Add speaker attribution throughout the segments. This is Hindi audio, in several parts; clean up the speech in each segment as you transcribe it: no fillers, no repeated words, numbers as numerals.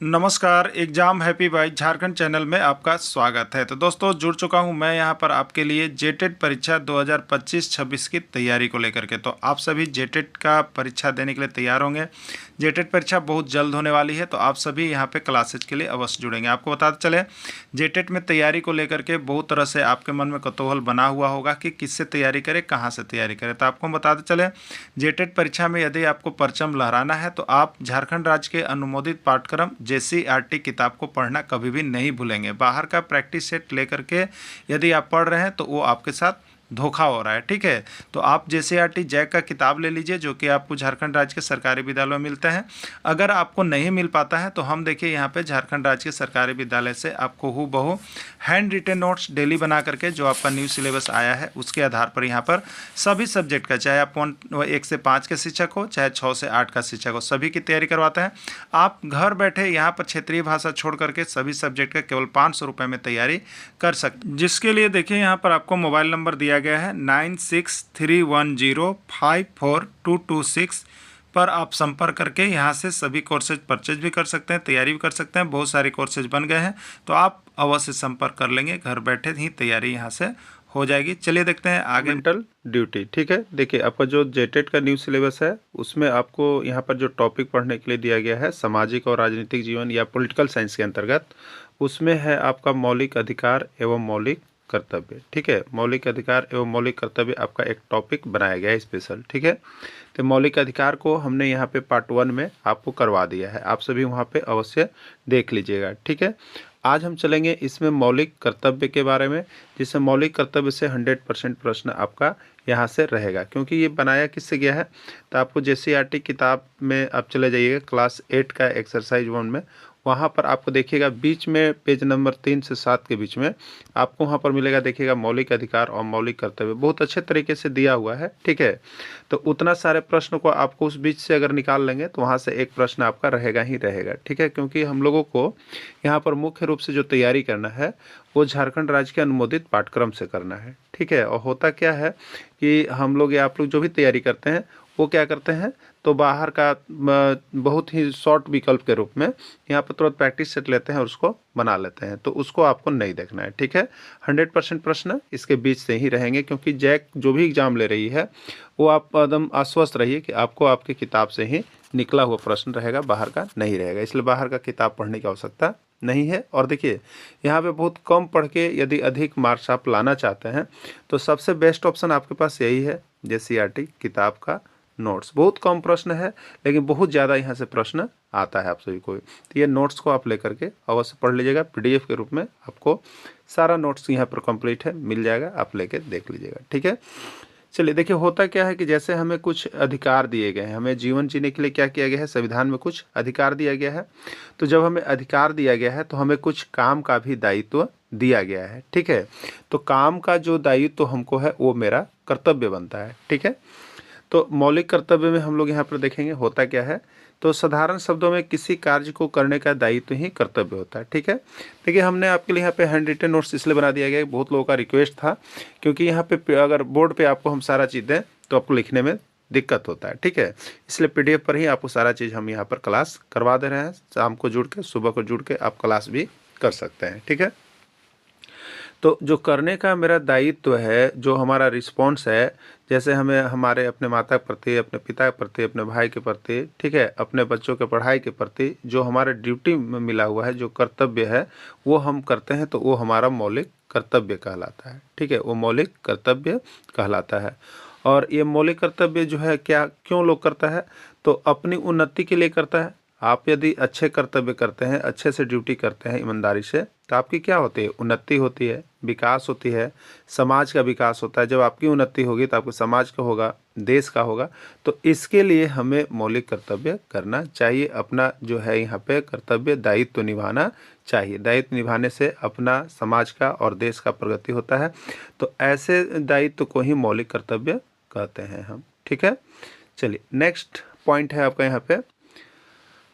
Speaker 1: नमस्कार, exam happy by Jharkhand channel में आपका स्वागत है। तो दोस्तों जुड़ चुका हूं मैं यहां पर आपके लिए जेटेट परीक्षा 2025-26 की तैयारी को लेकर के। तो आप सभी जेटेट का परीक्षा देने के लिए तैयार होंगे। जेटेट परीक्षा बहुत जल्द होने वाली है, तो आप सभी यहां पे क्लासेज के लिए अवश्य जुड़ेंगे। आपको बताते चले, जेटेट में तैयारी को लेकर के बहुत तरह से आपके मन में कौतूहल बना हुआ होगा कि किससे तैयारी करें, कहाँ से तैयारी करें। तो आपको बताते चले, जेटेट परीक्षा में यदि आपको परचम लहराना है तो आप झारखंड राज्य के अनुमोदित पाठ्यक्रम JCERT किताब को पढ़ना कभी भी नहीं भूलेंगे। बाहर का प्रैक्टिस सेट लेकर के यदि आप पढ़ रहे हैं तो वो आपके साथ धोखा हो रहा है, ठीक है। तो आप JCERT जैक का किताब ले लीजिए, जो कि आपको झारखंड राज्य के सरकारी विद्यालयों में मिलते हैं। अगर आपको नहीं मिल पाता है तो हम देखिए यहाँ पे झारखंड राज्य के सरकारी विद्यालय से आपको हूबहू हैंड रिटेन नोट्स डेली बना करके जो आपका न्यू सिलेबस आया है उसके आधार पर यहाँ पर सभी सब्जेक्ट का, चाहे आप 1 से 5 के शिक्षक हो, चाहे 6 से 8 का शिक्षक हो, सभी की तैयारी करवाते हैं। आप घर बैठे यहाँ पर क्षेत्रीय भाषा छोड़ करके सभी सब्जेक्ट का केवल 500 रुपये में तैयारी कर सकते, जिसके लिए देखिए यहाँ पर आपको मोबाइल नंबर दिया गया है 9631054226 पर आप संपर्क करके यहाँ से सभी कोर्सेज परचेज भी कर सकते हैं, तैयारी भी कर सकते हैं। बहुत सारे कोर्सेज बन गए हैं, तो आप अवश्य संपर्क कर लेंगे, घर बैठे ही तैयारी यहाँ से हो जाएगी। चलिए देखते हैं आगे।
Speaker 2: मेंटल ड्यूटी, ठीक है। देखिए आपका जो जेटेट का न्यू सिलेबस है उसमें आपको यहाँ पर जो टॉपिक पढ़ने के लिए दिया गया है सामाजिक और राजनीतिक जीवन या पॉलिटिकल साइंस के अंतर्गत, उसमें है आपका मौलिक अधिकार एवं मौलिक कर्तव्य, ठीक है। मौलिक अधिकार एवं मौलिक कर्तव्य आपका एक टॉपिक बनाया गया है स्पेशल, ठीक है। तो मौलिक अधिकार को हमने यहाँ पे पार्ट 1 में आपको करवा दिया है, आप सभी वहाँ पे अवश्य देख लीजिएगा, ठीक है। आज हम चलेंगे इसमें मौलिक कर्तव्य के बारे में, जिससे मौलिक कर्तव्य से 100% प्रश्न आपका यहाँ से रहेगा, क्योंकि ये बनाया किससे गया है। तो आपको JCERT किताब में आप चले जाइएगा क्लास 8 का एक्सरसाइज 1 में, वहाँ पर आपको देखिएगा बीच में पेज नंबर 3 से 7 के बीच में आपको वहाँ पर मिलेगा, देखिएगा मौलिक अधिकार और मौलिक कर्तव्य बहुत अच्छे तरीके से दिया हुआ है, ठीक है। तो उतना सारे प्रश्न को आपको उस बीच से अगर निकाल लेंगे तो वहाँ से एक प्रश्न आपका रहेगा ही रहेगा, ठीक है। क्योंकि हम लोगों को यहाँ पर मुख्य रूप से जो तैयारी करना है वो झारखंड राज्य के अनुमोदित पाठ्यक्रम से करना है, ठीक है। और होता क्या है कि हम लोग या आप लोग जो भी तैयारी करते हैं वो क्या करते हैं, तो बाहर का बहुत ही शॉर्ट विकल्प के रूप में यहाँ पर तुरंत प्रैक्टिस सेट लेते हैं और उसको बना लेते हैं, तो उसको आपको नहीं देखना है, ठीक है। 100% प्रश्न इसके बीच से ही रहेंगे, क्योंकि जैक जो भी एग्जाम ले रही है वो आप एकदम आश्वस्त रहिए कि आपको आपकी किताब से ही निकला हुआ प्रश्न रहेगा, बाहर का नहीं रहेगा। इसलिए बाहर का किताब पढ़ने की आवश्यकता नहीं है। और देखिए यहाँ पे बहुत कम पढ़ के यदि अधिक मार्क्स आप लाना चाहते हैं तो सबसे बेस्ट ऑप्शन आपके पास यही है, JCERT किताब का नोट्स। बहुत कम प्रश्न है लेकिन बहुत ज़्यादा यहाँ से प्रश्न आता है आप सभी को। तो ये नोट्स को आप लेकर के अवश्य पढ़ लीजिएगा, PDF के रूप में आपको सारा नोट्स यहाँ पर कंप्लीट है, मिल जाएगा, आप लेके देख लीजिएगा, ठीक है। चलिए देखिए होता क्या है कि जैसे हमें कुछ अधिकार दिए गए हैं, हमें जीवन जीने के लिए क्या किया गया है, संविधान में कुछ अधिकार दिया गया है। तो जब हमें अधिकार दिया गया है तो हमें कुछ काम का भी दायित्व दिया गया है, ठीक है। तो काम का जो दायित्व हमको है वो मेरा कर्तव्य बनता है, ठीक है। तो मौलिक कर्तव्य में हम लोग यहाँ पर देखेंगे होता क्या है, तो साधारण शब्दों में किसी कार्य को करने का दायित्व ही कर्तव्य होता है, ठीक है। देखिए हमने आपके लिए यहाँ पे हैंड रिटन नोट्स इसलिए बना दिया गया है, बहुत लोगों का रिक्वेस्ट था, क्योंकि यहाँ पे अगर बोर्ड पे आपको हम सारा चीज़ दें तो आपको लिखने में दिक्कत होता है, ठीक है। इसलिए PDF पर ही आपको सारा चीज़ हम यहाँ पर क्लास करवा दे रहे हैं। शाम को जुड़ के, सुबह को जुड़ के आप क्लास भी कर सकते हैं, ठीक है। तो जो करने का मेरा दायित्व है, जो हमारा रिस्पॉन्स है, जैसे हमें हमारे अपने माता के प्रति, अपने पिता के प्रति, अपने भाई के प्रति, ठीक है, अपने बच्चों के पढ़ाई के प्रति जो हमारे ड्यूटी में मिला हुआ है, जो कर्तव्य है वो हम करते हैं, तो वो हमारा मौलिक कर्तव्य कहलाता है, ठीक है। वो मौलिक कर्तव्य कहलाता है। और ये मौलिक कर्तव्य जो है क्या क्यों लोग करता है, तो अपनी उन्नति के लिए करता है। आप यदि अच्छे कर्तव्य करते हैं, अच्छे से ड्यूटी करते हैं ईमानदारी से, तो आपकी क्या होती है, उन्नति होती है, विकास होती है, समाज का विकास होता है। जब आपकी उन्नति होगी तो आपके समाज का होगा, देश का होगा। तो इसके लिए हमें मौलिक कर्तव्य करना चाहिए। अपना जो है यहाँ पे कर्तव्य दायित्व निभाना चाहिए। दायित्व निभाने से अपना समाज का और देश का प्रगति होता है। तो ऐसे दायित्व को ही मौलिक कर्तव्य कहते हैं हम, ठीक है। चलिए नेक्स्ट पॉइंट है आपका यहाँ पे,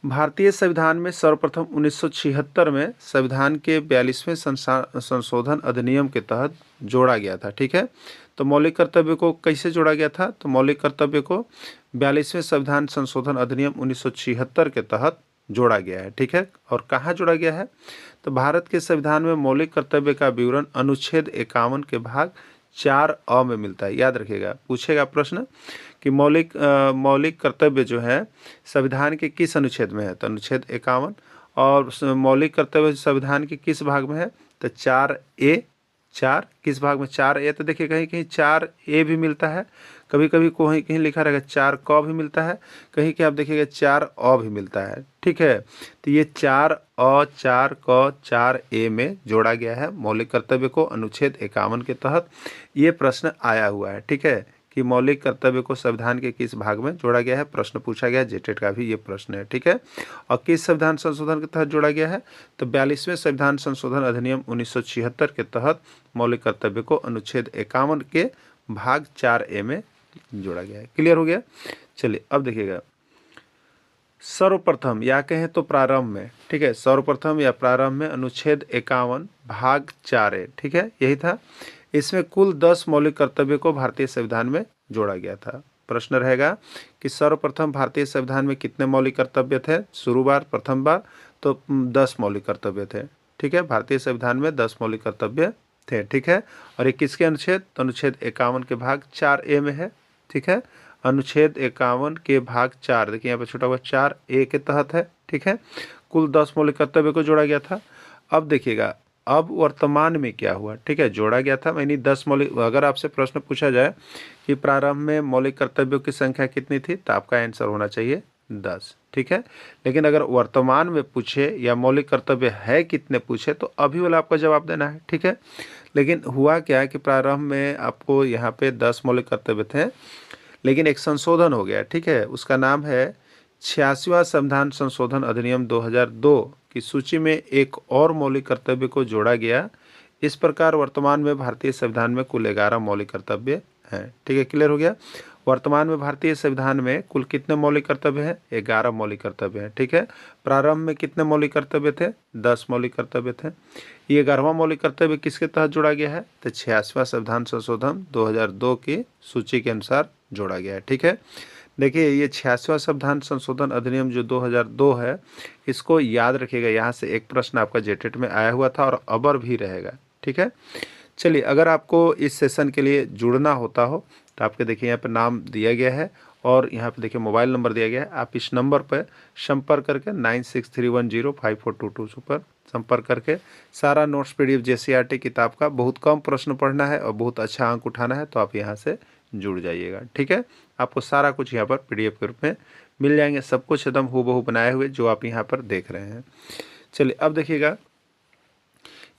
Speaker 2: भारतीय संविधान में सर्वप्रथम 1976 में संविधान के 42वें संशोधन अधिनियम के तहत जोड़ा गया था, ठीक है। तो मौलिक कर्तव्य को कैसे जोड़ा गया था, तो मौलिक कर्तव्य को 42वें संविधान संशोधन अधिनियम 1976 के तहत जोड़ा गया है, ठीक है। और कहाँ जोड़ा गया है? तो भारत के संविधान में मौलिक कर्तव्य का विवरण अनुच्छेद 51 के भाग 4 में मिलता है। याद रखिएगा, पूछेगा प्रश्न कि मौलिक कर्तव्य जो है संविधान के किस अनुच्छेद में है? तो अनुच्छेद 51। और मौलिक कर्तव्य संविधान के किस भाग में है? तो 4A। 4 किस भाग में? 4A। तो देखिए कहीं कहीं 4A भी मिलता है, कभी कभी कहीं कहीं लिखा रहेगा 4 क भी मिलता है, कहीं कहीं आप देखिएगा 4 अ भी मिलता है, ठीक है। तो ये 4 अ 4 क 4A में जोड़ा गया है मौलिक कर्तव्य को अनुच्छेद 51 के तहत। ये प्रश्न आया हुआ है, ठीक है, कि मौलिक कर्तव्य को संविधान के किस भाग में जोड़ा गया है, प्रश्न पूछा गया। जेटेट का भी ये प्रश्न है, ठीक है। और किस संविधान संशोधन के तहत जोड़ा गया है? तो 42वें संविधान संशोधन अधिनियम 1976 के तहत मौलिक कर्तव्य को अनुच्छेद 51 के भाग 4A में जोड़ा गया है। क्लियर हो गया? चलिए अब देखिएगा, सर्वप्रथम या कहें तो प्रारंभ में, ठीक है, सर्वप्रथम या प्रारंभ में अनुच्छेद 51 भाग 4A, ठीक है, यही था। इसमें कुल 10 मौलिक कर्तव्य को भारतीय संविधान में जोड़ा गया था। प्रश्न रहेगा कि सर्वप्रथम भारतीय संविधान में कितने मौलिक कर्तव्य थे? शुरू बार, प्रथम बार तो 10 मौलिक कर्तव्य थे, ठीक है। भारतीय संविधान में 10 मौलिक कर्तव्य थे, ठीक है। और ये किसके अनुच्छेद? तो अनुच्छेद 51 के भाग 4A में है, ठीक है। अनुच्छेद 51 के भाग 4, देखिए यहाँ पर छोटा हुआ 4A के तहत है, ठीक है। कुल 10 मौलिक कर्तव्य को जोड़ा गया था। अब देखिएगा, अब वर्तमान में क्या हुआ, ठीक है, जोड़ा गया था यानी 10 मौलिक। अगर आपसे प्रश्न पूछा जाए कि प्रारंभ में मौलिक कर्तव्यों की संख्या कितनी थी, तो आपका आंसर होना चाहिए 10, ठीक है। लेकिन अगर वर्तमान में पूछे या मौलिक कर्तव्य है कितने पूछे, तो अभी वाला आपका जवाब देना है, ठीक है। लेकिन हुआ क्या कि प्रारंभ में आपको यहाँ पे 10 मौलिक कर्तव्य थे, लेकिन एक संशोधन हो गया, ठीक है। उसका नाम है 86वां संविधान संशोधन अधिनियम 2002 की सूची में एक और मौलिक कर्तव्य को जोड़ा गया। इस प्रकार वर्तमान में भारतीय संविधान में कुल 11 मौलिक कर्तव्य हैं, ठीक है। क्लियर हो गया? वर्तमान में भारतीय संविधान में कुल कितने मौलिक कर्तव्य हैं? 11 मौलिक कर्तव्य हैं, ठीक है। प्रारंभ में कितने मौलिक कर्तव्य थे? 10 मौलिक कर्तव्य थे। ये 11वां मौलिक कर्तव्य किसके तहत जोड़ा गया है? तो 86वां संविधान संशोधन 2002 की सूची के अनुसार जोड़ा गया है, ठीक है। देखिए ये 86वां संविधान संशोधन अधिनियम जो 2002 है, इसको याद रखिएगा। यहाँ से एक प्रश्न आपका जेटेट में आया हुआ था और अबर भी रहेगा, ठीक है। चलिए, अगर आपको इस सेशन के लिए जुड़ना होता हो तो आपके देखिए यहाँ पर नाम दिया गया है और यहाँ पे देखिए मोबाइल नंबर दिया गया है। आप इस नंबर पर संपर्क करके 9631054222 पर संपर्क करके सारा नोट्स PDF JCRT किताब का बहुत कम प्रश्न पढ़ना है और बहुत अच्छा अंक उठाना है, तो आप यहाँ से जुड़ जाइएगा, ठीक है। आपको सारा कुछ यहाँ पर PDF के रूप में मिल जाएंगे, सब कुछ एकदम हूबहू बनाए हुए जो आप यहाँ पर देख रहे हैं। चलिए अब देखिएगा,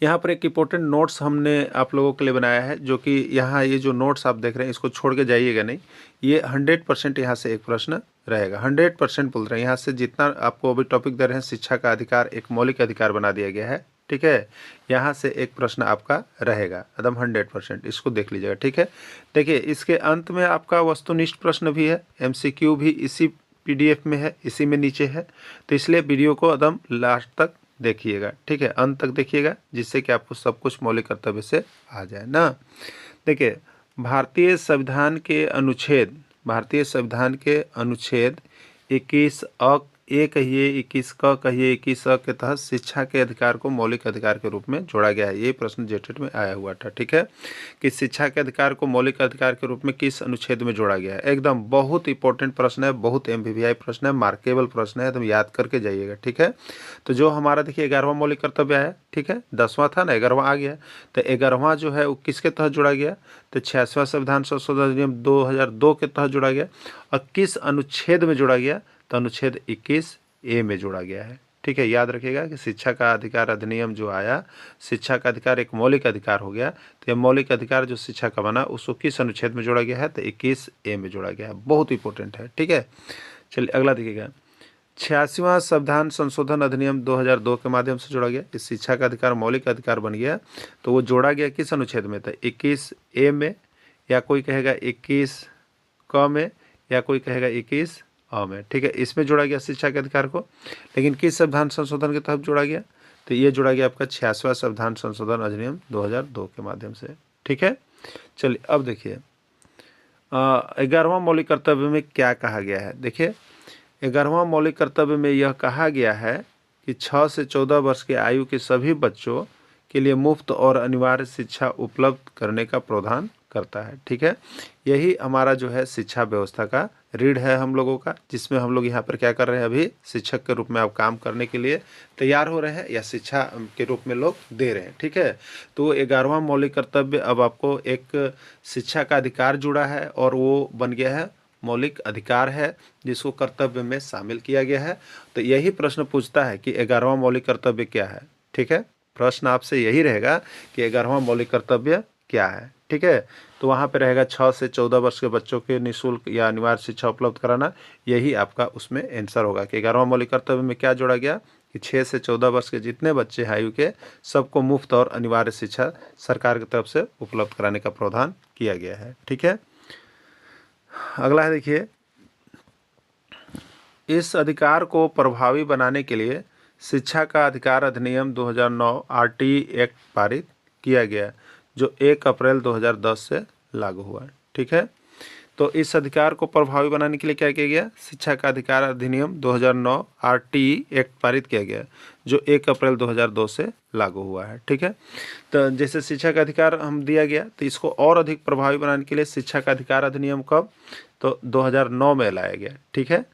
Speaker 2: यहाँ पर एक इम्पोर्टेंट नोट्स हमने आप लोगों के लिए बनाया है, जो कि यहाँ ये जो नोट्स आप देख रहे हैं इसको छोड़ के जाइएगा नहीं। ये 100% यहाँ से एक प्रश्न रहेगा, 100% बोल रहे हैं। यहाँ से जितना आपको अभी टॉपिक दे रहे हैं, शिक्षा का अधिकार एक मौलिक अधिकार बना दिया गया है, ठीक है। यहाँ से एक प्रश्न आपका रहेगा एकदम 100%, इसको देख लीजिएगा, ठीक है। देखिए इसके अंत में आपका वस्तुनिष्ठ प्रश्न भी है, MCQ भी इसी PDF में है, इसी में नीचे है। तो इसलिए वीडियो को एकदम लास्ट तक देखिएगा, ठीक है, अंत तक देखिएगा, जिससे कि आपको सब कुछ मौलिक कर्तव्य से आ जाए ना। देखिए भारतीय संविधान के अनुच्छेद 21A कहिए, 21 क कहिए, 21 के तहत शिक्षा के अधिकार को मौलिक अधिकार के रूप में जोड़ा गया है। ये प्रश्न जेटेट में आया हुआ था, ठीक है, कि शिक्षा के अधिकार को मौलिक अधिकार के रूप में किस अनुच्छेद में जोड़ा गया है। एकदम बहुत इंपॉर्टेंट प्रश्न है, बहुत MVVI प्रश्न है, मार्केबल प्रश्न है, एकदम याद करके जाइएगा, ठीक है। तो जो हमारा देखिए 11वां मौलिक कर्तव्य है, ठीक है, 10वां था ना, 11वां आ गया, तो 11वां जो है वो किसके तहत जोड़ा गया? तो 86वां संविधान संशोधन अधिनियम 2002 के तहत जोड़ा गया। और किस अनुच्छेद में जोड़ा गया? तो अनुच्छेद 21A में जोड़ा गया है, ठीक है। याद रखिएगा कि शिक्षा का अधिकार अधिनियम जो आया, शिक्षा का अधिकार एक मौलिक अधिकार हो गया, तो यह मौलिक अधिकार जो शिक्षा का बना उसको किस अनुच्छेद में जोड़ा गया है? तो 21A में जोड़ा गया है, बहुत इंपॉर्टेंट है, ठीक है। चलिए अगला देखिएगा, 86वां संविधान संशोधन अधिनियम 2002 के माध्यम से जोड़ा गया। इस शिक्षा का अधिकार मौलिक अधिकार बन गया, तो वो जोड़ा गया किस अनुच्छेद में? था 21A में, या कोई कहेगा 21 क में, या कोई कहेगा 21 में, ठीक है। इसमें जोड़ा गया शिक्षा के अधिकार को, लेकिन किस संविधान संशोधन के तहत जोड़ा गया? तो ये जोड़ा गया आपका 86वां संविधान संशोधन अधिनियम 2002 के माध्यम से, ठीक है। चलिए अब देखिए 11वां मौलिक कर्तव्य में क्या कहा गया है। देखिए 11वां मौलिक कर्तव्य में यह कहा गया है कि 6 से 14 वर्ष की आयु के सभी बच्चों के लिए मुफ्त और अनिवार्य शिक्षा उपलब्ध करने का प्रावधान करता है। ठीक है, यही हमारा जो है शिक्षा व्यवस्था का रीढ़ है हम लोगों का, जिसमें हम लोग यहाँ पर क्या कर रहे हैं, अभी शिक्षक के रूप में आप काम करने के लिए तैयार हो रहे हैं या शिक्षा के रूप में लोग दे रहे हैं। ठीक है, तो 11वां मौलिक कर्तव्य अब आपको एक शिक्षा का अधिकार जुड़ा है और वो बन गया है मौलिक अधिकार है, जिसको कर्तव्य में शामिल किया गया है। तो यही प्रश्न पूछता है कि 11वां मौलिक कर्तव्य क्या है। ठीक है, प्रश्न आपसे यही रहेगा कि 11वां मौलिक कर्तव्य क्या है। ठीक है, तो वहाँ पे रहेगा 6 से 14 वर्ष के बच्चों के निःशुल्क या अनिवार्य शिक्षा उपलब्ध कराना। यही आपका उसमें आंसर होगा कि 11वां मौलिक कर्तव्य में क्या जोड़ा गया कि 6 से 14 वर्ष के जितने बच्चे हैं आयु के, सबको मुफ्त और अनिवार्य शिक्षा सरकार की तरफ से उपलब्ध कराने का प्रावधान किया गया है। ठीक है, अगला है, देखिए, इस अधिकार को प्रभावी बनाने के लिए शिक्षा का अधिकार अधिनियम 2009 आरटी एक्ट पारित किया गया, जो 1 अप्रैल 2010 से लागू हुआ है। ठीक है, तो इस अधिकार को प्रभावी बनाने के लिए क्या किया गया, शिक्षा का अधिकार अधिनियम 2009 आरटी एक्ट पारित किया गया, जो 1 अप्रैल 2002 से लागू हुआ है। ठीक है, तो जैसे शिक्षा का अधिकार हम दिया गया, तो इसको और अधिक प्रभावी बनाने के लिए शिक्षा का अधिकार अधिनियम कब, तो 2009 में लाया गया। ठीक है,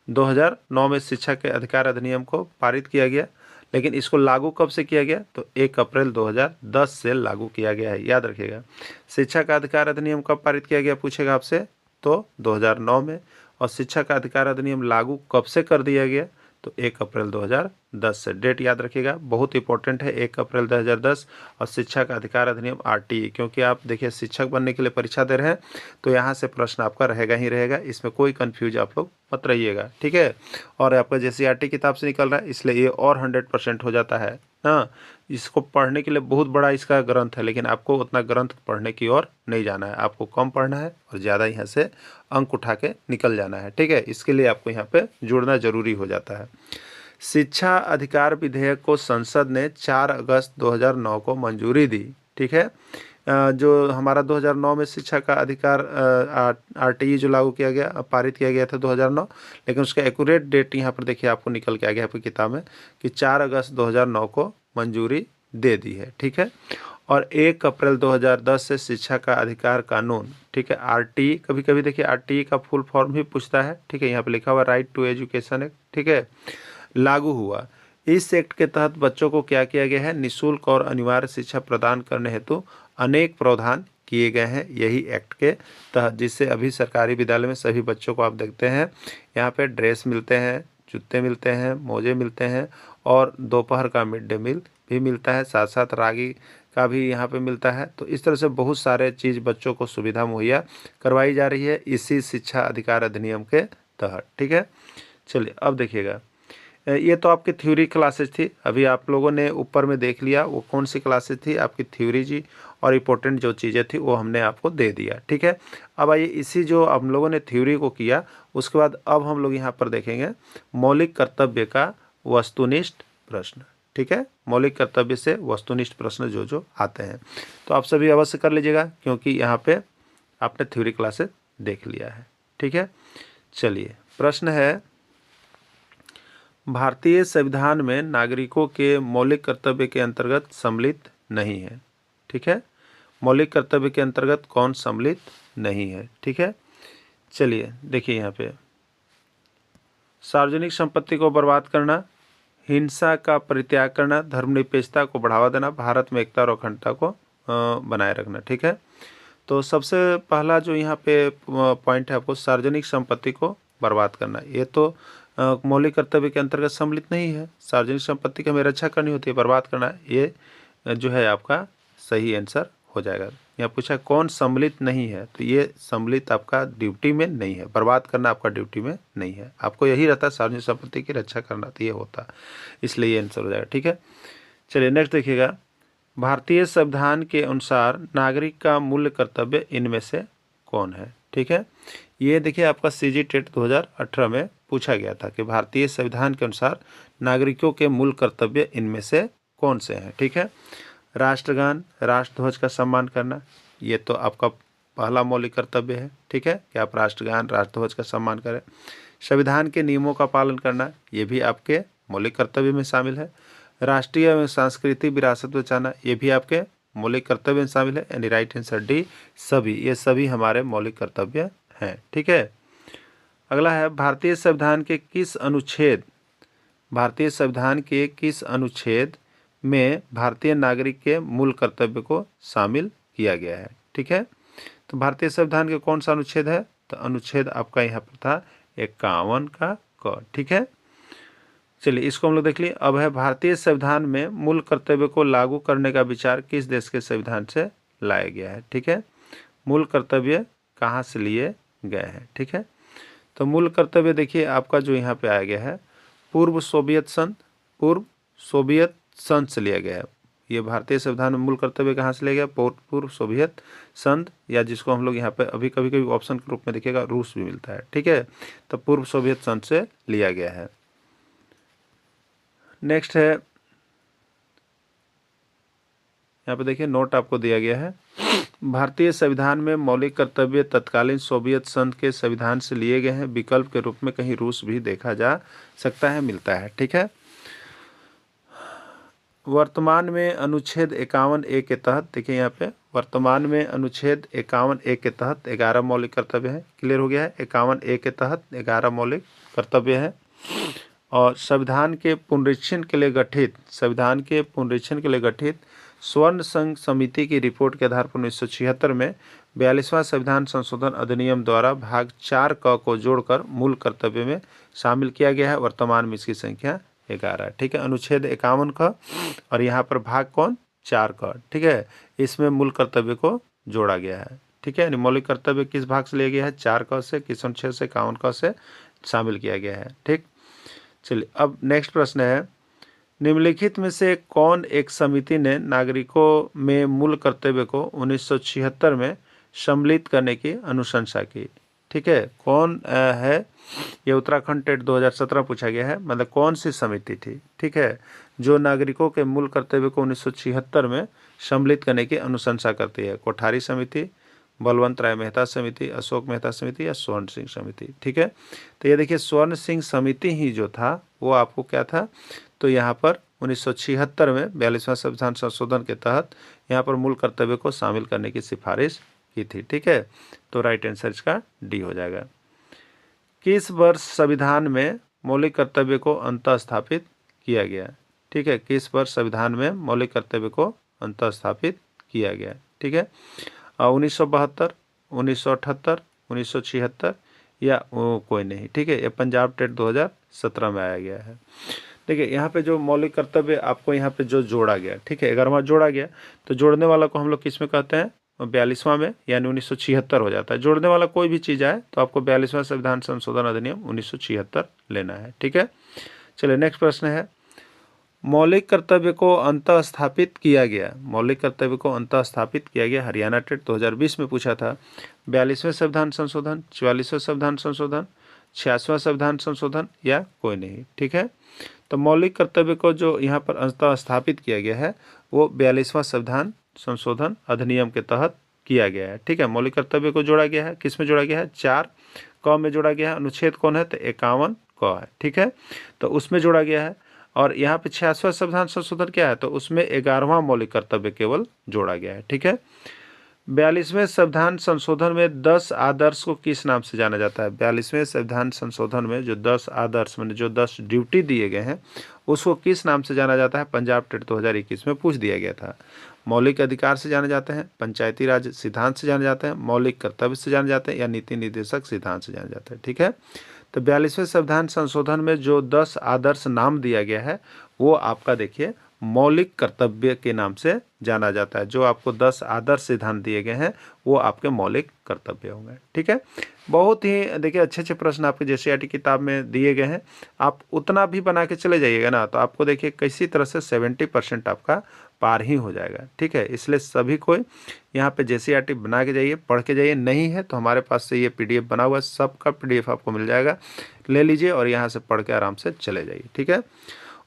Speaker 2: 2009 में शिक्षा के अधिकार अधिनियम को पारित किया गया, लेकिन इसको लागू कब से किया गया, तो 1 अप्रैल 2010 से लागू किया गया है। याद रखिएगा, शिक्षा का अधिकार अधिनियम कब पारित किया गया पूछेगा आपसे, तो 2009 में। और शिक्षा का अधिकार अधिनियम लागू कब से कर दिया गया, तो 1 अप्रैल 2010 से। डेट याद रखिएगा, बहुत इंपॉर्टेंट है, 1 अप्रैल 2010। और शिक्षा का अधिकार अधिनियम आरटीई, क्योंकि आप देखिए शिक्षक बनने के लिए परीक्षा दे रहे हैं, तो यहाँ से प्रश्न आपका रहेगा ही रहेगा, इसमें कोई कन्फ्यूज आप लोग मत रहिएगा। ठीक है, और आपका जेसीईआरटी किताब से निकल रहा है, इसलिए ये और 100% हो जाता है। हाँ, इसको पढ़ने के लिए बहुत बड़ा इसका ग्रंथ है, लेकिन आपको उतना ग्रंथ पढ़ने की ओर नहीं जाना है, आपको कम पढ़ना है और ज़्यादा यहाँ से अंक उठा के निकल जाना है। ठीक है, इसके लिए आपको यहाँ पे जुड़ना जरूरी हो जाता है। शिक्षा अधिकार विधेयक को संसद ने 4 अगस्त 2009 को मंजूरी दी। ठीक है, जो हमारा 2009 में शिक्षा का अधिकार आरटीई जो लागू किया गया, पारित किया गया था 2009, लेकिन उसका एक्यूरेट डेट यहाँ पर देखिए आपको निकल के आ गया आपकी किताब में कि 4 अगस्त 2009 को मंजूरी दे दी है। ठीक है, और 1 अप्रैल 2010 से शिक्षा का अधिकार कानून, ठीक है, आरटीई, कभी कभी देखिए आरटीई का फुल फॉर्म भी पूछता है। ठीक है, यहाँ पे लिखा हुआ राइट टू एजुकेशन एक्ट, ठीक है, लागू हुआ। इस एक्ट के तहत बच्चों को क्या किया गया है, निःशुल्क और अनिवार्य शिक्षा प्रदान करने हेतु अनेक प्रावधान किए गए हैं यही एक्ट के तहत, जिससे अभी सरकारी विद्यालय में सभी बच्चों को आप देखते हैं यहाँ पे ड्रेस मिलते हैं, जूते मिलते हैं, मोजे मिलते हैं, और दोपहर का मिड डे मील भी मिलता है, साथ साथ रागी का भी यहाँ पे मिलता है। तो इस तरह से बहुत सारे चीज़ बच्चों को सुविधा मुहैया करवाई जा रही है इसी शिक्षा अधिकार अधिनियम के तहत। ठीक है, चलिए अब देखिएगा, ये तो आपकी थ्योरी क्लासेस थी, अभी आप लोगों ने ऊपर में देख लिया वो कौन सी क्लासेस थी आपकी थ्योरी जी, और इम्पोर्टेंट जो चीज़ें थी वो हमने आपको दे दिया। ठीक है, अब आइए इसी जो हम लोगों ने थ्योरी को किया, उसके बाद अब हम लोग यहाँ पर देखेंगे मौलिक कर्तव्य का वस्तुनिष्ठ प्रश्न। ठीक है, मौलिक कर्तव्य से वस्तुनिष्ठ प्रश्न जो जो आते हैं, तो आप सभी अवश्य कर लीजिएगा, क्योंकि यहाँ पे आपने थ्योरी क्लासेस देख लिया है। ठीक है, चलिए प्रश्न है, भारतीय संविधान में नागरिकों के मौलिक कर्तव्य के अंतर्गत सम्मिलित नहीं है। ठीक है, मौलिक कर्तव्य के अंतर्गत कौन सम्मिलित नहीं है। ठीक है, चलिए देखिए यहाँ पे, सार्वजनिक संपत्ति को बर्बाद करना, हिंसा का परित्याग करना, धर्मनिरपेक्षता को बढ़ावा देना, भारत में एकता और अखंडता को बनाए रखना। ठीक है, तो सबसे पहला जो यहाँ पे पॉइंट है आपको, सार्वजनिक संपत्ति को बर्बाद करना, ये तो मौलिक कर्तव्य के अंतर्गत सम्मिलित नहीं है। सार्वजनिक संपत्ति की हमें रक्षा करनी होती है, बर्बाद करना ये जो है आपका सही आंसर हो जाएगा। यहाँ पूछा कौन सम्मिलित नहीं है, तो ये सम्मिलित आपका ड्यूटी में नहीं है, बर्बाद करना आपका ड्यूटी में नहीं है, आपको यही रहता है सार्वजनिक संपत्ति की रक्षा करना, तो ये होता, इसलिए ये आंसर हो जाएगा। ठीक है, चलिए नेक्स्ट देखिएगा, भारतीय संविधान के अनुसार नागरिक का मूल कर्तव्य इनमें से कौन है। ठीक है, ये देखिए आपका सीजी टेट 2018 में पूछा गया था कि भारतीय संविधान के अनुसार नागरिकों के मूल कर्तव्य इनमें से कौन से हैं। ठीक है, राष्ट्रगान, राष्ट्रध्वज का सम्मान करना, ये तो आपका पहला मौलिक कर्तव्य है। ठीक है, कि आप राष्ट्रगान, राष्ट्रध्वज का सम्मान करें। संविधान के नियमों का पालन करना, ये भी आपके मौलिक कर्तव्य में शामिल है। राष्ट्रीय एवं सांस्कृतिक विरासत बचाना, ये भी आपके मौलिक कर्तव्य में शामिल है, यानी राइट आंसर डी सभी, ये सभी हमारे मौलिक कर्तव्य हैं। ठीक है, अगला है भारतीय संविधान के किस अनुच्छेद में भारतीय नागरिक के मूल कर्तव्य को शामिल किया गया है। ठीक है, तो भारतीय संविधान के कौन सा अनुच्छेद है, तो अनुच्छेद आपका यहाँ पर था 51 का क। ठीक है, चलिए इसको हम लोग देख लिए। अब है भारतीय संविधान में मूल कर्तव्य को लागू करने का विचार किस देश के संविधान से लाया गया है। ठीक है, मूल कर्तव्य कहाँ से लिए गए हैं। ठीक है, तो मूल कर्तव्य देखिए आपका जो यहाँ पे आया गया है पूर्व सोवियत संघ से लिया गया है। ये भारतीय संविधान में मूल कर्तव्य कहाँ से लिया गया, पूर्व सोवियत संघ, या जिसको हम लोग यहाँ पे अभी कभी कभी ऑप्शन के रूप में देखिएगा रूस भी मिलता है। ठीक है, तो पूर्व सोवियत संघ से लिया गया है। नेक्स्ट है, यहाँ पे देखिए नोट आपको दिया गया है, भारतीय संविधान में मौलिक कर्तव्य तत्कालीन सोवियत संघ के संविधान से लिए गए हैं, विकल्प के रूप में कहीं रूस भी देखा जा सकता है, मिलता है। ठीक है, वर्तमान में अनुच्छेद 51A के तहत, देखिए यहाँ पे वर्तमान में अनुच्छेद 51A के तहत 11 मौलिक कर्तव्य है। क्लियर हो गया है, 51A के तहत 11 मौलिक कर्तव्य है। और संविधान के पुनरीक्षण के लिए गठित स्वर्ण संघ समिति की रिपोर्ट के आधार पर 1976 में 42वां संविधान संशोधन अधिनियम द्वारा भाग 4 क को जोड़कर मूल कर्तव्य में शामिल किया गया है। वर्तमान में इसकी संख्या 11। ठीक है, अनुच्छेद 51 का और यहाँ पर भाग कौन 4 का। ठीक है, इसमें मूल कर्तव्य को जोड़ा गया है। ठीक है, मौलिक कर्तव्य किस भाग से लिया गया है, 4 क से, किस अनुच्छेद से, 51 क से शामिल किया गया है। ठीक, चलिए अब नेक्स्ट प्रश्न है, निम्नलिखित में से कौन एक समिति ने नागरिकों में मूल कर्तव्य को 1976 में सम्मिलित करने की अनुशंसा की। ठीक है, कौन है, ये उत्तराखंड टेट 2017 पूछा गया है, मतलब कौन सी समिति थी। ठीक है, जो नागरिकों के मूल कर्तव्य को 1976 में सम्मिलित करने की अनुशंसा करती है, कोठारी समिति, बलवंत राय मेहता समिति, अशोक मेहता समिति या स्वर्ण सिंह समिति। ठीक है, तो ये देखिए स्वर्ण सिंह समिति ही जो था वो आपको क्या था, तो यहाँ पर 1976 में 42वां संविधान संशोधन के तहत यहाँ पर मूल कर्तव्य को शामिल करने की सिफारिश की थी। ठीक है, तो राइट आंसर इसका डी हो जाएगा। किस वर्ष संविधान में मौलिक कर्तव्य को अंतः स्थापित किया गया। ठीक है, किस वर्ष संविधान में मौलिक कर्तव्य को अंतः स्थापित किया गया। ठीक है, 1972, 1978, 1976 या कोई नहीं। ठीक है, ये पंजाब टेट 2017 में आया गया है। देखिए यहाँ पे जो मौलिक कर्तव्य आपको यहाँ पे जो जोड़ा गया, ठीक है, 11वां जोड़ा गया, तो जोड़ने वाला को हम लोग किस में कहते हैं, 42वां में, यानी 1976 हो जाता है। जोड़ने वाला कोई भी चीज़ आए तो आपको 42वां संविधान संशोधन अधिनियम 1976 लेना है। ठीक है, चलिए नेक्स्ट प्रश्न है, मौलिक कर्तव्य को अंतः स्थापित किया गया, मौलिक कर्तव्य को अंतः स्थापित किया गया, हरियाणा टेट 2020 में पूछा था, 42वें संविधान संशोधन, 44वें संविधान संशोधन, 86वां संविधान संशोधन या कोई नहीं। ठीक है, तो मौलिक कर्तव्य को जो यहाँ पर अंतः स्थापित किया गया है वो 42वां संविधान संशोधन अधिनियम के तहत किया गया है। ठीक है, मौलिक कर्तव्य को जोड़ा गया है, किस में जोड़ा गया है, 4 क में जोड़ा गया है, अनुच्छेद कौन है, तो 51 क है। ठीक है, तो उसमें जोड़ा गया है। और यहाँ पे 86वां संविधान संशोधन क्या है, तो उसमें 11वां मौलिक कर्तव्य केवल जोड़ा गया है। ठीक है, 42वें संविधान संशोधन में 10 आदर्श को किस नाम से जाना जाता है। 42वें संविधान संशोधन में जो 10 आदर्श मैंने जो 10 ड्यूटी दिए गए हैं उसको किस नाम से जाना जाता है, पंजाब टेट 2021 में पूछ दिया गया था। मौलिक अधिकार से जाने जाते हैं, पंचायती राज सिद्धांत से जाने जाते हैं, मौलिक कर्तव्य से जाने जाते हैं या नीति निर्देशक सिद्धांत से जाने जाते हैं। ठीक है, तो 42वें संविधान संशोधन में जो 10 आदर्श नाम दिया गया है वो आपका देखिए मौलिक कर्तव्य के नाम से जाना जाता है। जो आपको 10 आदर्श सिद्धांत दिए गए हैं वो आपके मौलिक कर्तव्य होंगे। ठीक है, बहुत ही देखिए अच्छे अच्छे प्रश्न आपके जेसीईआरटी किताब में दिए गए हैं। आप उतना भी बना के चले जाइएगा ना तो आपको देखिए किसी तरह से 70% आपका पार ही हो जाएगा। ठीक है, इसलिए सभी को यहाँ पे जेसीईआरटी बना के जाइए, पढ़ के जाइए। नहीं है तो हमारे पास से ये पीडीएफ बना हुआ है, सबका पीडीएफ आपको मिल जाएगा, ले लीजिए और यहाँ से पढ़ के आराम से चले जाइए। ठीक है,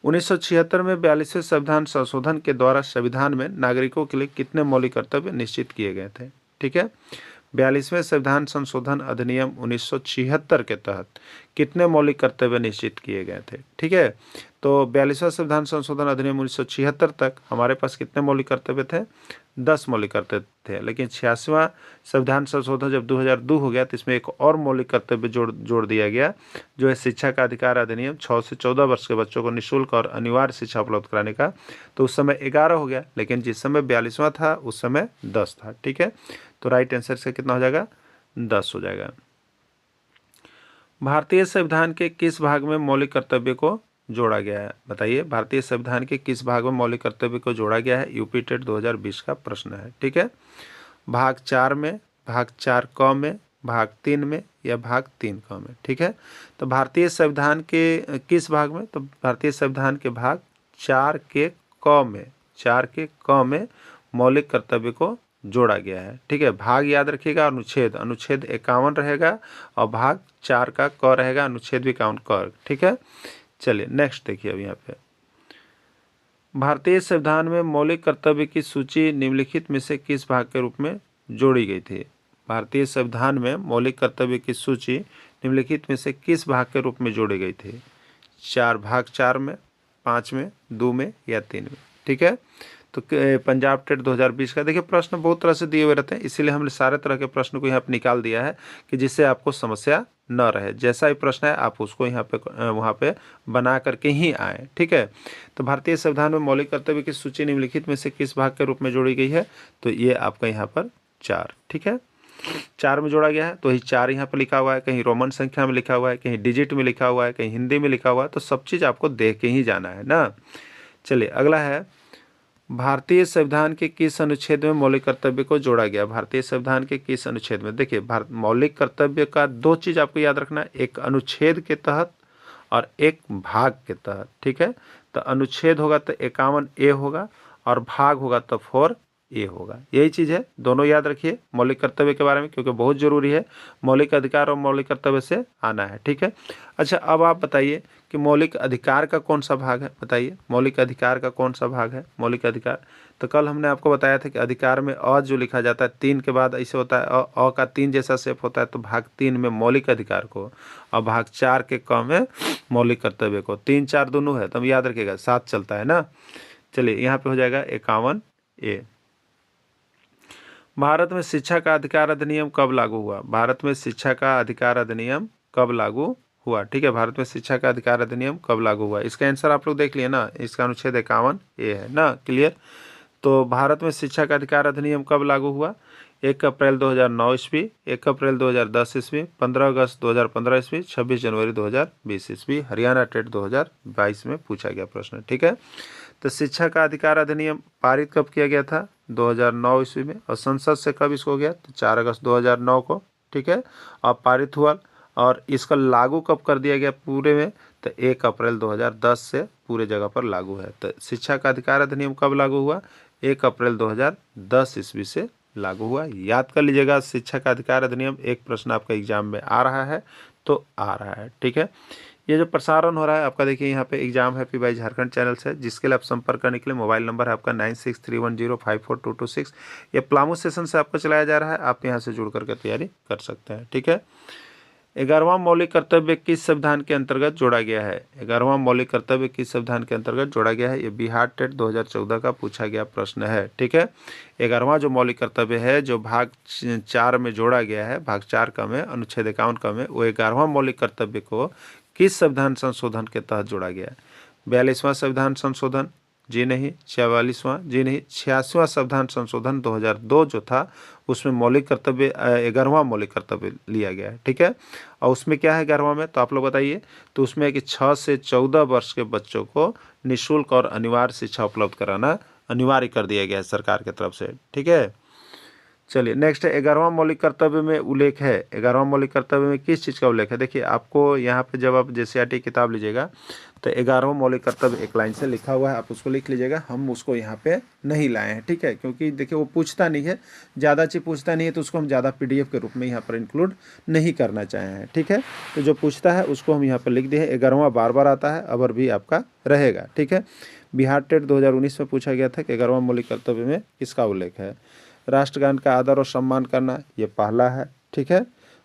Speaker 2: 1976 में 42वें संविधान संशोधन के द्वारा संविधान में नागरिकों के लिए कितने मौलिक कर्तव्य निश्चित किए गए थे। ठीक है, 42वें संविधान संशोधन अधिनियम 1976 के तहत कितने मौलिक कर्तव्य निश्चित किए गए थे? ठीक है, तो 42वां संविधान संशोधन अधिनियम 1976 तक हमारे पास कितने मौलिक कर्तव्य थे? 10 मौलिक कर्तव्य थे। लेकिन 86वां संविधान संशोधन जब 2002 हो गया तो इसमें एक और मौलिक कर्तव्य जोड़ दिया गया, जो है शिक्षा का अधिकार अधिनियम 6 से 14 वर्ष के बच्चों को निःशुल्क और अनिवार्य शिक्षा उपलब्ध कराने का। तो उस समय 11 हो गया, लेकिन जिस समय 42वां था उस समय 10 था। ठीक है, तो राइट आंसर से कितना हो जाएगा? 10 हो जाएगा। भारतीय संविधान के किस भाग में मौलिक कर्तव्य को जोड़ा गया है? बताइए, भारतीय संविधान के किस भाग में मौलिक कर्तव्य को जोड़ा गया है? यूपी टेट 2020 का प्रश्न है। ठीक है, भाग 4 में, भाग 4 क में, भाग 3 में या भाग 3 क में? ठीक है, तो भारतीय संविधान के किस भाग में? तो भारतीय संविधान के भाग 4 के क में, 4 के क में मौलिक कर्तव्य को जोड़ा गया है। ठीक है, भाग याद रखिएगा, अनुच्छेद 51 रहेगा और भाग 4 का क रहेगा, अनुच्छेद भी 51 क। ठीक है, चलिए नेक्स्ट देखिए। अब यहाँ पे भारतीय संविधान में मौलिक कर्तव्य की सूची निम्नलिखित में से किस भाग के रूप में जोड़ी गई थी? भारतीय संविधान में मौलिक कर्तव्य की सूची निम्नलिखित में से किस भाग के रूप में जोड़ी गई थी? 4 भाग 4 में, 5 में, 2 में या 3 में? ठीक है, तो पंजाब टेट 2020 का देखिए प्रश्न बहुत तरह से दिए हुए रहते हैं, इसीलिए हमने सारे तरह के प्रश्न को यहाँ पर निकाल दिया है कि जिससे आपको समस्या न रहे। जैसा ही प्रश्न है आप उसको यहाँ पे वहाँ पे बना करके ही आए। ठीक है, तो भारतीय संविधान में मौलिक कर्तव्य की सूची निम्नलिखित में से किस भाग के रूप में जोड़ी गई है? तो ये आपका यहाँ पर 4। ठीक है, 4 में जोड़ा गया है, तो ही 4 यहाँ पर लिखा हुआ है, कहीं रोमन संख्या में लिखा हुआ है, कहीं डिजिट में लिखा हुआ है, कहीं हिंदी में लिखा हुआ है, तो सब चीज़ आपको देख के ही जाना है ना। चलिए अगला है, भारतीय संविधान के किस अनुच्छेद में मौलिक कर्तव्य को जोड़ा गया? भारतीय संविधान के किस अनुच्छेद में? देखिए, मौलिक कर्तव्य का 2 चीज़ आपको याद रखना है, एक अनुच्छेद के तहत और एक भाग के तहत। ठीक है, तो अनुच्छेद होगा तो 51A होगा और भाग होगा तो 4A होगा। यही चीज़ है, दोनों याद रखिए मौलिक कर्तव्य के बारे में, क्योंकि बहुत ज़रूरी है मौलिक अधिकार और मौलिक कर्तव्य से आना है। ठीक है, अच्छा अब आप बताइए कि मौलिक अधिकार का कौन सा भाग है? बताइए, मौलिक अधिकार का कौन सा भाग है? मौलिक अधिकार, तो कल हमने आपको बताया था कि अधिकार में अ जो लिखा जाता है 3 के बाद ऐसे होता है, अ का 3 जैसा शेप होता है, तो भाग 3 में मौलिक अधिकार को और भाग 4 के क में मौलिक कर्तव्य को, 3 4 दोनों है, तो याद रखिएगा साथ चलता है ना। चलिए यहाँ पे हो जाएगा 51A। भारत में शिक्षा का अधिकार अधिनियम कब लागू हुआ? भारत में शिक्षा का अधिकार अधिनियम कब लागू हुआ? ठीक है, भारत में शिक्षा का अधिकार अधिनियम कब लागू हुआ? इसका आंसर आप लोग देख लिए ना, इसका अनुच्छेद 51A है ना, क्लियर। तो भारत में शिक्षा का अधिकार अधिनियम कब लागू हुआ? 1 अप्रैल 2009 ईस्वी, 1 अप्रैल 2010 ईस्वी, 15 अगस्त 2015 ईस्वी, 26 जनवरी 2020 ईस्वी। हरियाणा टेट 2022 में पूछा गया प्रश्न। ठीक है, तो शिक्षा का अधिकार अधिनियम पारित कब किया गया था? 2009 ईस्वी में। और संसद से कब इसको हो गया? तो 4 अगस्त 2009 को। ठीक है, और पारित हुआ और इसका लागू कब कर दिया गया पूरे में? तो 1 अप्रैल 2010 से पूरे जगह पर लागू है। तो शिक्षा का अधिकार अधिनियम कब लागू हुआ? 1 अप्रैल 2010 ईस्वी से लागू हुआ। याद कर लीजिएगा, शिक्षा का अधिकार अधिनियम एक प्रश्न आपका एग्जाम में आ रहा है तो आ रहा है। ठीक है, ये जो प्रसारण हो रहा है आपका, देखिए यहाँ पे exam happy by Jharkhand channel से, जिसके लिए आप संपर्क करने के लिए मोबाइल नंबर है आपका 9631054226। ये प्लामो सेशन से आपको चलाया जा रहा है, आप यहाँ से जुड़ करके तैयारी कर सकते हैं। ठीक है, 11वां मौलिक कर्तव्य किस संविधान के अंतर्गत जोड़ा गया है? 11वां मौलिक कर्तव्य किस संविधान के अंतर्गत जोड़ा गया है? ये बिहार टेट 2014 का पूछा गया प्रश्न है। ठीक है, 11वां जो मौलिक कर्तव्य है जो भाग 4 में जोड़ा गया है, भाग 4 का में, अनुच्छेद 51 का में, वो 11वां मौलिक कर्तव्य को किस संविधान संशोधन के तहत जोड़ा गया है? 42वां संविधान संशोधन? जी नहीं। 44वां? जी नहीं। 86वां संविधान संशोधन 2002 जो था उसमें मौलिक कर्तव्य 11वां मौलिक कर्तव्य लिया गया है। ठीक है, और उसमें क्या है 11वां में, तो आप लोग बताइए। तो उसमें है कि 6 से 14 वर्ष के बच्चों को निःशुल्क और अनिवार्य शिक्षा उपलब्ध कराना अनिवार्य कर दिया गया है सरकार की तरफ से। ठीक है, चलिए नेक्स्ट है 11वां मौलिक कर्तव्य में उल्लेख है। 11वां मौलिक कर्तव्य में किस चीज़ का उल्लेख है? देखिए आपको यहाँ पे जब आप JCRT किताब लीजिएगा तो 11वां मौलिक कर्तव्य एक लाइन से लिखा हुआ है, आप उसको लिख लीजिएगा। हम उसको यहाँ पे नहीं लाए हैं। ठीक है, क्योंकि देखिए वो पूछता नहीं है, ज़्यादा चीज़ पूछता नहीं है, तो उसको हम ज़्यादा PDF के रूप में यहाँ पर इंक्लूड नहीं करना चाहे हैं। ठीक है, तो जो पूछता है उसको हम यहाँ पर लिख दिए हैं। 11वां बार बार आता है, अबर भी आपका रहेगा। ठीक है, बिहार टेट 2019 में पूछा गया था कि 11वां मौलिक कर्तव्य में किसका उल्लेख है? राष्ट्रगान का आदर और सम्मान करना, ये पहला है, ठीक है।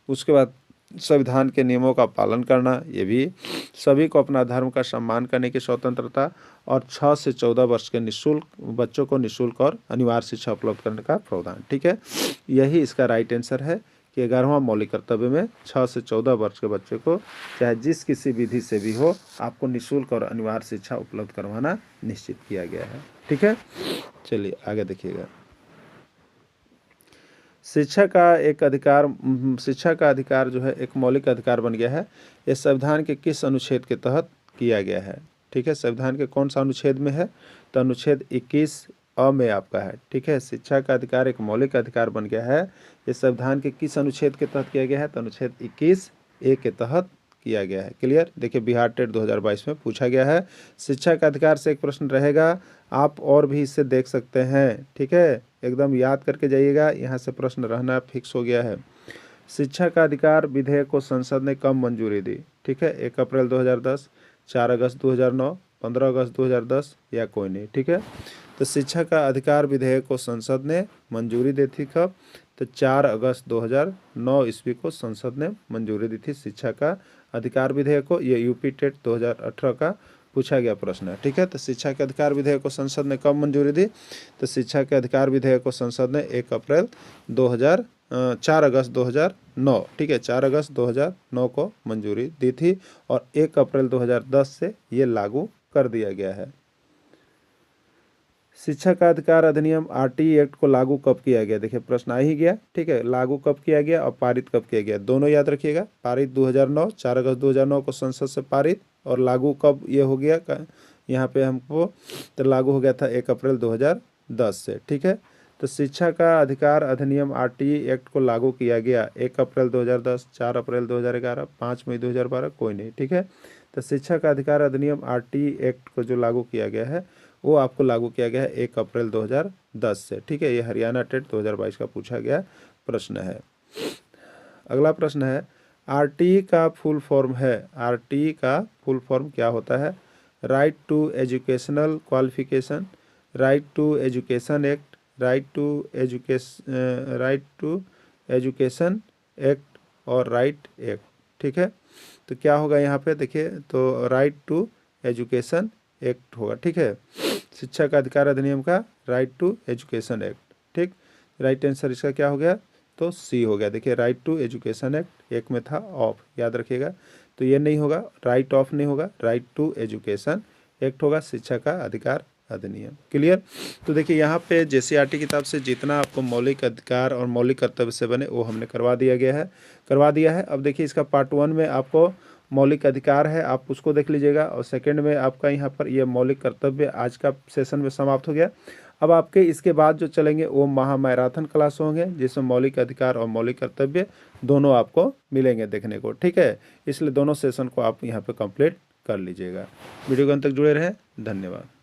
Speaker 2: उसके बाद संविधान के नियमों का पालन करना, ये भी। सभी को अपना धर्म का सम्मान करने की स्वतंत्रता, और 6 से 14 वर्ष के निःशुल्क बच्चों को निःशुल्क और अनिवार्य शिक्षा उपलब्ध करने का प्रावधान, ठीक है। यही इसका राइट आंसर है कि 11वां मौलिक कर्तव्य में 6 से 14 वर्ष के बच्चे को चाहे जिस किसी विधि से भी हो आपको निःशुल्क और अनिवार्य शिक्षा उपलब्ध करवाना निश्चित किया गया है, ठीक है। चलिए आगे देखिएगा। शिक्षा का अधिकार जो है एक मौलिक अधिकार बन गया है। ये संविधान के किस अनुच्छेद के तहत किया गया है, ठीक है। संविधान के कौन सा अनुच्छेद में है, तो अनुच्छेद 21 अ में आपका है, ठीक है। शिक्षा का अधिकार एक मौलिक अधिकार बन गया है, ये संविधान के किस अनुच्छेद के तहत किया गया है, तो अनुच्छेद 21 ए के तहत किया गया है। क्लियर। देखिए बिहार टेट 2022 में पूछा गया है। शिक्षा का अधिकार से एक प्रश्न रहेगा, आप और भी इससे देख सकते हैं, ठीक है। एकदम याद करके जाइएगा, यहाँ से प्रश्न रहना फिक्स हो गया है। शिक्षा का अधिकार विधेयक को संसद ने कब मंजूरी दी, ठीक है। 1 अप्रैल 2010, 4 अगस्त 2009, 15 अगस्त 2010 या कोई नहीं, ठीक है। तो शिक्षा का अधिकार विधेयक को संसद ने मंजूरी दी थी कब, तो 4 अगस्त 2009 ईस्वी को संसद ने मंजूरी दी थी शिक्षा का अधिकार विधेयक को। ये यूपी टेट 2018 का पूछा गया प्रश्न है, ठीक है। तो शिक्षा के अधिकार विधेयक को संसद ने कब मंजूरी दी, तो शिक्षा के अधिकार विधेयक को संसद ने 4 अगस्त 2009, ठीक है, 4 अगस्त 2009 को मंजूरी दी थी और 1 अप्रैल 2010 से ये लागू कर दिया गया है। शिक्षा का अधिकार अधिनियम आरटीई एक्ट को लागू कब किया गया, देखिए प्रश्न आ ही गया, ठीक है। लागू कब किया गया और पारित कब किया गया, दोनों याद रखिएगा। पारित 2009, 4 अगस्त 2009 को संसद से पारित, और लागू कब ये हो गया यहाँ पे हमको, तो लागू हो गया था 1 अप्रैल 2010 से, ठीक है। तो शिक्षा का अधिकार अधिनियम आरटीई एक्ट को लागू किया गया 1 अप्रैल 2010, 4 अप्रैल 2011, 5 मई 2012, कोई नहीं, ठीक है। तो शिक्षा का अधिकार अधिनियम आरटीई एक्ट को जो लागू किया गया है वो आपको लागू किया गया है 1 अप्रैल 2010 से, ठीक है। ये हरियाणा टेट 2022 का पूछा गया प्रश्न है। अगला प्रश्न है, आरटीई का फुल फॉर्म है, आरटीई का फुल फॉर्म क्या होता है, right to educational qualification, right to education act, right to education act और राइट एक्ट, ठीक है। तो क्या होगा यहाँ पे देखिए, तो राइट टू एजुकेशन एक्ट होगा, ठीक है। शिक्षा का अधिकार अधिनियम का राइट टू एजुकेशन एक्ट, ठीक। राइट आंसर इसका क्या हो गया, तो सी हो गया। देखिए राइट टू एजुकेशन एक्ट, एक में था ऑफ, याद रखिएगा। तो ये नहीं होगा, राइट ऑफ नहीं होगा, राइट टू एजुकेशन एक्ट होगा, शिक्षा का अधिकार अधिनियम। क्लियर। तो देखिए यहाँ पे जेसीईआरटी किताब से जितना आपको मौलिक अधिकार और मौलिक कर्तव्य से बने वो हमने करवा दिया है। अब देखिए इसका पार्ट 1 में आपको मौलिक अधिकार है, आप उसको देख लीजिएगा, और सेकंड में आपका यहाँ पर ये मौलिक कर्तव्य आज का सेशन में समाप्त हो गया। अब आपके इसके बाद जो चलेंगे वो महामैराथन क्लास होंगे, जिसमें मौलिक अधिकार और मौलिक कर्तव्य दोनों आपको मिलेंगे देखने को, ठीक है। इसलिए दोनों सेशन को आप यहाँ पे कंप्लीट कर लीजिएगा। वीडियो के अंत तक जुड़े रहें, धन्यवाद।